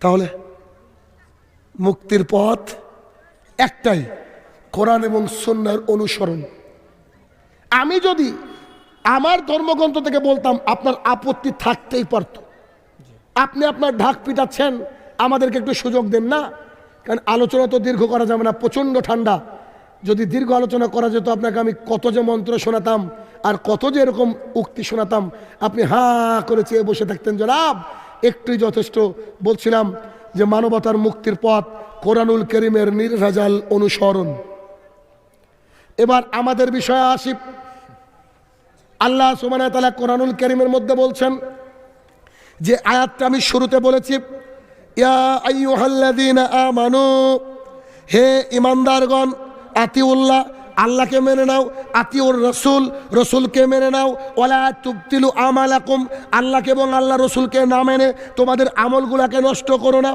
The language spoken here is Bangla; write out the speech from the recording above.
তাহলে মুক্তির পথ একটাই, কোরআন এবং সুন্নাহর অনুসরণ। আমি যদি আমার ধর্মগ্রন্থ থেকে বলতাম আপনার আপত্তি থাকতেই পারত। আপনি আপনার ঢাক পিটাচ্ছেন, আমাদেরকে একটু সুযোগ দেন না। কারণ আলোচনা তো দীর্ঘ করা যাবে না, প্রচণ্ড ঠান্ডা। যদি দীর্ঘ আলোচনা করা যেত আপনাকে আমি কত যে মন্ত্র শোনাতাম আর কত যে এরকম উক্তি শোনাতাম, আপনি হাঁ করে চেয়ে বসে থাকতেন। জনাব একটুই যথেষ্ট। বলছিলাম যে মানবতার মুক্তির পথ কোরআনুল কারীমের নির্ভেজাল অনুসরণ। এবার আমাদের বিষয়ে আসি। আল্লাহ সুবহানাহু ওয়া তাআলা কোরআনুল কারীমের মধ্যে বলছেন, যে আয়াতটা আমি শুরুতে বলেছি, ইয়া আইয়ুহাল্লাযীনা আমানু, হে ঈমানদারগণ, আতিউল্লাহ, আল্লাহকে মেনে নাও, আতিউর রাসূল, রাসূলকে মেনে নাও, ওয়ালা তুবতিলু আমালাকুম, আল্লাহকে এবং আল্লাহ রাসূলকে না মেনে তোমাদের আমলগুলোকে নষ্ট করো না।